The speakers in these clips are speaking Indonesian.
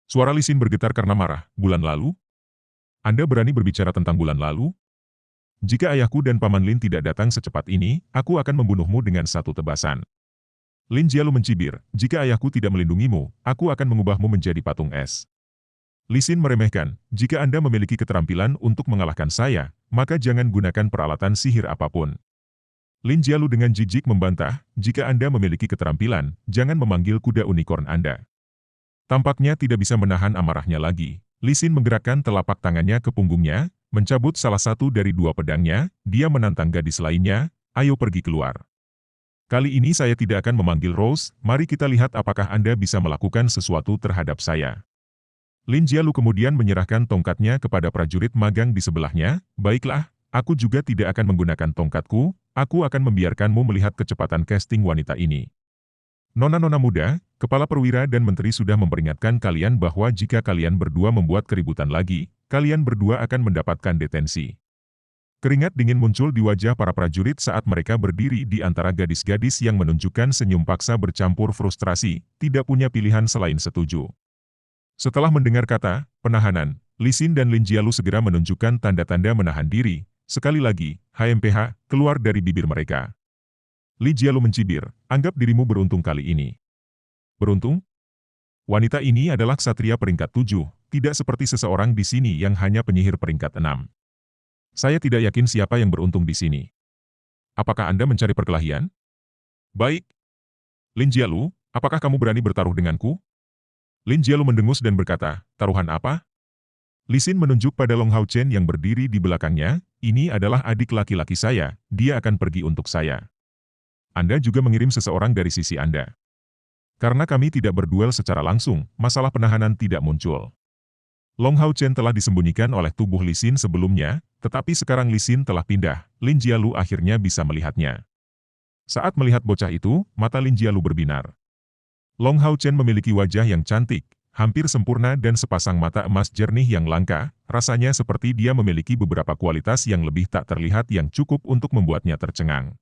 Suara Li Xin bergetar karena marah. Bulan lalu? Anda berani berbicara tentang bulan lalu? Jika ayahku dan Paman Lin tidak datang secepat ini, aku akan membunuhmu dengan satu tebasan. Lin Jialu mencibir, jika ayahku tidak melindungimu, aku akan mengubahmu menjadi patung es. Li Xin meremehkan, jika Anda memiliki keterampilan untuk mengalahkan saya, maka jangan gunakan peralatan sihir apapun. Lin Jialu dengan jijik membantah, jika Anda memiliki keterampilan, jangan memanggil kuda unicorn Anda. Tampaknya tidak bisa menahan amarahnya lagi. Li Xin menggerakkan telapak tangannya ke punggungnya, mencabut salah satu dari dua pedangnya, dia menantang gadis lainnya, ayo pergi keluar. Kali ini saya tidak akan memanggil Rose, mari kita lihat apakah Anda bisa melakukan sesuatu terhadap saya. Lin Jialu kemudian menyerahkan tongkatnya kepada prajurit magang di sebelahnya, baiklah, aku juga tidak akan menggunakan tongkatku, aku akan membiarkanmu melihat kecepatan casting wanita ini. Nona-nona muda, kepala perwira dan menteri sudah memperingatkan kalian bahwa jika kalian berdua membuat keributan lagi, kalian berdua akan mendapatkan detensi. Keringat dingin muncul di wajah para prajurit saat mereka berdiri di antara gadis-gadis yang menunjukkan senyum paksa bercampur frustrasi, tidak punya pilihan selain setuju. Setelah mendengar kata penahanan, Li Xin dan Lin Jialu segera menunjukkan tanda-tanda menahan diri. Sekali lagi, HMPH, keluar dari bibir mereka. Li Jialu mencibir, anggap dirimu beruntung kali ini. Beruntung? Wanita ini adalah ksatria peringkat 7, tidak seperti seseorang di sini yang hanya penyihir peringkat 6. Saya tidak yakin siapa yang beruntung di sini. Apakah Anda mencari perkelahian? Baik. Lin Jialu, apakah kamu berani bertaruh denganku? Lin Jialu mendengus dan berkata, taruhan apa? Li Xin menunjuk pada Long Hao Chen yang berdiri di belakangnya, ini adalah adik laki-laki saya, dia akan pergi untuk saya. Anda juga mengirim seseorang dari sisi Anda. Karena kami tidak berduel secara langsung, masalah penahanan tidak muncul. Long Hao Chen telah disembunyikan oleh tubuh Li Xin sebelumnya, tetapi sekarang Li Xin telah pindah, Lin Jialu akhirnya bisa melihatnya. Saat melihat bocah itu, mata Lin Jialu berbinar. Long Hao Chen memiliki wajah yang cantik, hampir sempurna dan sepasang mata emas jernih yang langka, rasanya seperti dia memiliki beberapa kualitas yang lebih tak terlihat yang cukup untuk membuatnya tercengang.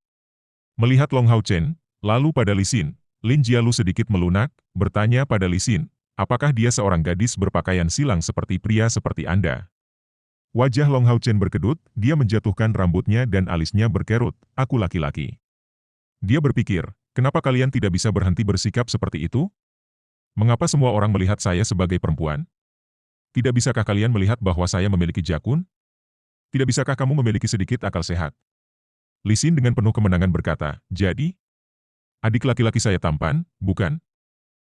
Melihat Long Hao Chen, lalu pada Li Xin, Lin Jialu sedikit melunak, bertanya pada Li Xin, apakah dia seorang gadis berpakaian silang seperti pria seperti Anda? Wajah Long Hao Chen berkedut, dia menjatuhkan rambutnya dan alisnya berkerut, aku laki-laki. Dia berpikir, kenapa kalian tidak bisa berhenti bersikap seperti itu? Mengapa semua orang melihat saya sebagai perempuan? Tidak bisakah kalian melihat bahwa saya memiliki jakun? Tidak bisakah kamu memiliki sedikit akal sehat? Li Xin dengan penuh kemenangan berkata, jadi? Adik laki-laki saya tampan, bukan?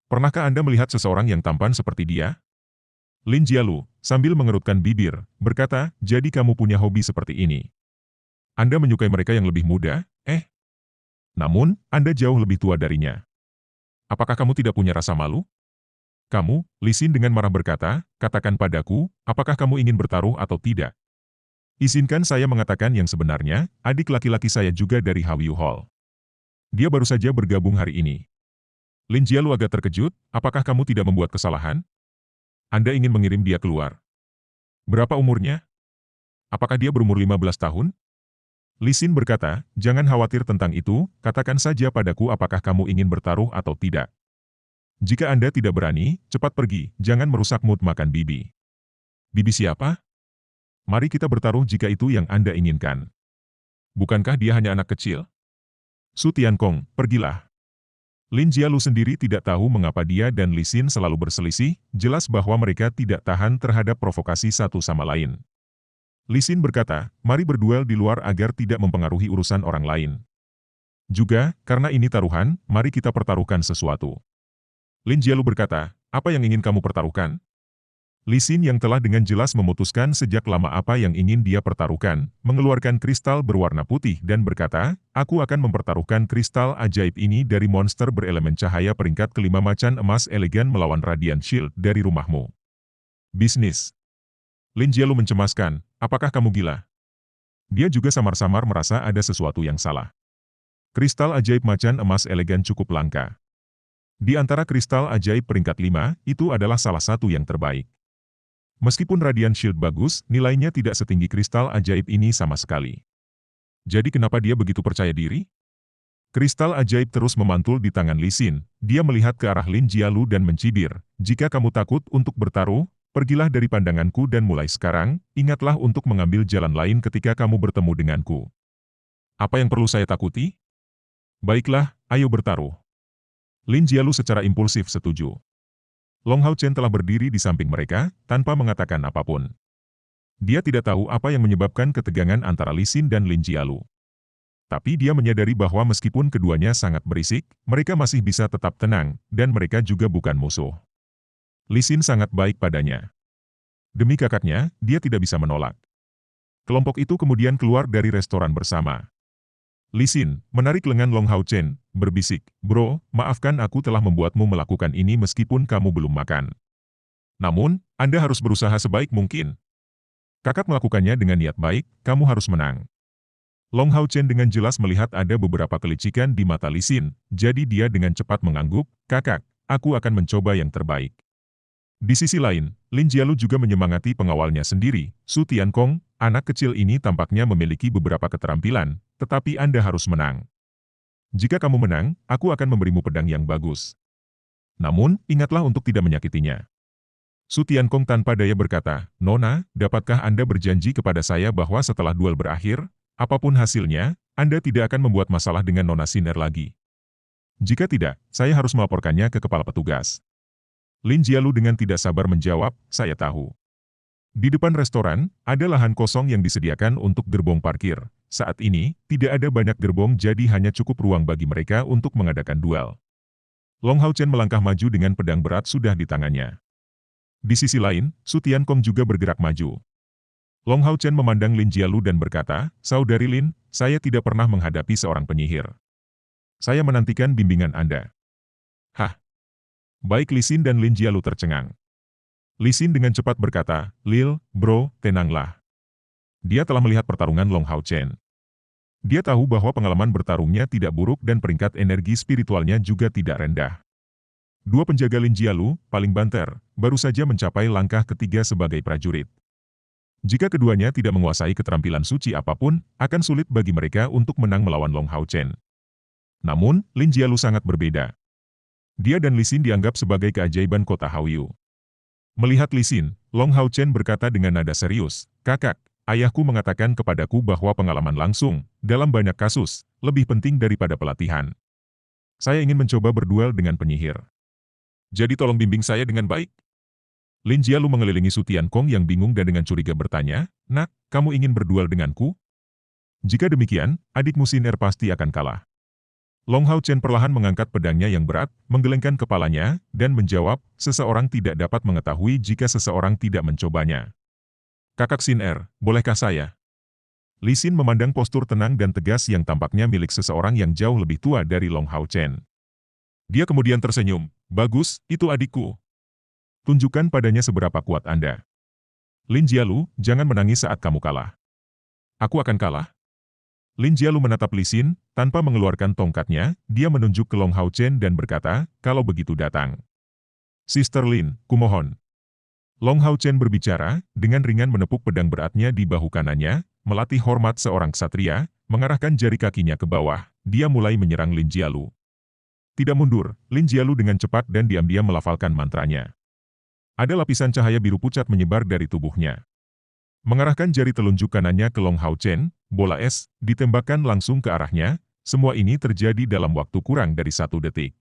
Pernahkah Anda melihat seseorang yang tampan seperti dia? Lin Jialu, sambil mengerutkan bibir, berkata, jadi kamu punya hobi seperti ini. Anda menyukai mereka yang lebih muda, Namun, Anda jauh lebih tua darinya. Apakah kamu tidak punya rasa malu? Kamu, Li Xin dengan marah berkata, katakan padaku, apakah kamu ingin bertaruh atau tidak? Izinkan saya mengatakan yang sebenarnya, adik laki-laki saya juga dari Hawyu Hall. Dia baru saja bergabung hari ini. Lin Jialu agak terkejut, apakah kamu tidak membuat kesalahan? Anda ingin mengirim dia keluar. Berapa umurnya? Apakah dia berumur 15 tahun? Li Xin berkata, jangan khawatir tentang itu, katakan saja padaku apakah kamu ingin bertaruh atau tidak. Jika Anda tidak berani, cepat pergi, jangan merusak mood makan bibi. Bibi siapa? Mari kita bertaruh jika itu yang Anda inginkan. Bukankah dia hanya anak kecil? Su Tiankong, pergilah. Lin Jialu sendiri tidak tahu mengapa dia dan Li Xin selalu berselisih, jelas bahwa mereka tidak tahan terhadap provokasi satu sama lain. Li Xin berkata, mari berduel di luar agar tidak mempengaruhi urusan orang lain. Juga, karena ini taruhan, mari kita pertaruhkan sesuatu. Lin Jialu berkata, apa yang ingin kamu pertaruhkan? Li Xin yang telah dengan jelas memutuskan sejak lama apa yang ingin dia pertaruhkan, mengeluarkan kristal berwarna putih dan berkata, aku akan mempertaruhkan kristal ajaib ini dari monster berelemen cahaya peringkat kelima macan emas elegan melawan Radiant Shield dari rumahmu. Bisnis. Lin Jialu mencemaskan, apakah kamu gila? Dia juga samar-samar merasa ada sesuatu yang salah. Kristal ajaib macan emas elegan cukup langka. Di antara kristal ajaib peringkat 5, itu adalah salah satu yang terbaik. Meskipun Radiant Shield bagus, nilainya tidak setinggi kristal ajaib ini sama sekali. Jadi kenapa dia begitu percaya diri? Kristal ajaib terus memantul di tangan Li Xin. Dia melihat ke arah Lin Jialu dan mencibir. Jika kamu takut untuk bertaruh, pergilah dari pandanganku dan mulai sekarang, ingatlah untuk mengambil jalan lain ketika kamu bertemu denganku. Apa yang perlu saya takuti? Baiklah, ayo bertaruh. Lin Jialu secara impulsif setuju. Long Hao Chen telah berdiri di samping mereka, tanpa mengatakan apapun. Dia tidak tahu apa yang menyebabkan ketegangan antara Li Xin dan Lin Jialu. Tapi dia menyadari bahwa meskipun keduanya sangat berisik, mereka masih bisa tetap tenang, dan mereka juga bukan musuh. Li Xin sangat baik padanya. Demi kakaknya, dia tidak bisa menolak. Kelompok itu kemudian keluar dari restoran bersama. Li Xin menarik lengan Long Hao Chen, berbisik, "Bro, maafkan aku telah membuatmu melakukan ini meskipun kamu belum makan. Namun, Anda harus berusaha sebaik mungkin. Kakak melakukannya dengan niat baik, kamu harus menang." Long Hao Chen dengan jelas melihat ada beberapa kelicikan di mata Li Xin, jadi dia dengan cepat mengangguk, "Kakak, aku akan mencoba yang terbaik." Di sisi lain, Lin Jialu juga menyemangati pengawalnya sendiri, "Su Tiankong, anak kecil ini tampaknya memiliki beberapa keterampilan, tetapi Anda harus menang. Jika kamu menang, aku akan memberimu pedang yang bagus. Namun, ingatlah untuk tidak menyakitinya." Su Tiankong tanpa daya berkata, "Nona, dapatkah Anda berjanji kepada saya bahwa setelah duel berakhir, apapun hasilnya, Anda tidak akan membuat masalah dengan Nona Siner lagi? Jika tidak, saya harus melaporkannya ke kepala petugas." Lin Jialu dengan tidak sabar menjawab, "Saya tahu." Di depan restoran, ada lahan kosong yang disediakan untuk gerbong parkir. Saat ini, tidak ada banyak gerbong jadi hanya cukup ruang bagi mereka untuk mengadakan duel. Long Hao Chen melangkah maju dengan pedang berat sudah di tangannya. Di sisi lain, Su Tiankong juga bergerak maju. Long Hao Chen memandang Lin Jialu dan berkata, "Saudari Lin, saya tidak pernah menghadapi seorang penyihir. Saya menantikan bimbingan Anda." "Hah?" Baik Li Xin dan Lin Jialu tercengang. Li Xin dengan cepat berkata, "Lil, bro, tenanglah." Dia telah melihat pertarungan Long Hao Chen. Dia tahu bahwa pengalaman bertarungnya tidak buruk dan peringkat energi spiritualnya juga tidak rendah. Dua penjaga Lin Jialu, paling banter, baru saja mencapai langkah ketiga sebagai prajurit. Jika keduanya tidak menguasai keterampilan suci apapun, akan sulit bagi mereka untuk menang melawan Long Hao Chen. Namun, Lin Jialu sangat berbeda. Dia dan Li Xin dianggap sebagai keajaiban kota Haoyu. Melihat Li Xin, Long Hao Chen berkata dengan nada serius, "Kakak, ayahku mengatakan kepadaku bahwa pengalaman langsung, dalam banyak kasus, lebih penting daripada pelatihan. Saya ingin mencoba berduel dengan penyihir. Jadi tolong bimbing saya dengan baik." Lin Jialu mengelilingi Su Tiankong yang bingung dan dengan curiga bertanya, "Nak, kamu ingin berduel denganku? Jika demikian, adikmu Siner pasti akan kalah." Long Hao Chen perlahan mengangkat pedangnya yang berat, menggelengkan kepalanya, dan menjawab, "Seseorang tidak dapat mengetahui jika seseorang tidak mencobanya. Kakak Siner, bolehkah saya?" Li Xin memandang postur tenang dan tegas yang tampaknya milik seseorang yang jauh lebih tua dari Long Hao Chen. Dia kemudian tersenyum, "Bagus, itu adikku. Tunjukkan padanya seberapa kuat Anda." "Lin Jialu, jangan menangis saat kamu kalah." "Aku akan kalah?" Lin Jialu menatap Li Xin, tanpa mengeluarkan tongkatnya, dia menunjuk ke Long Hao Chen dan berkata, "Kalau begitu datang." "Sister Lin, kumohon." Long Hao Chen berbicara, dengan ringan menepuk pedang beratnya di bahu kanannya, melatih hormat seorang ksatria, mengarahkan jari kakinya ke bawah, dia mulai menyerang Lin Jialu. Tidak mundur, Lin Jialu dengan cepat dan diam-diam melafalkan mantranya. Ada lapisan cahaya biru pucat menyebar dari tubuhnya. Mengarahkan jari telunjuk kanannya ke Long Hao Chen, bola es ditembakkan langsung ke arahnya. Semua ini terjadi dalam waktu kurang dari 1 detik.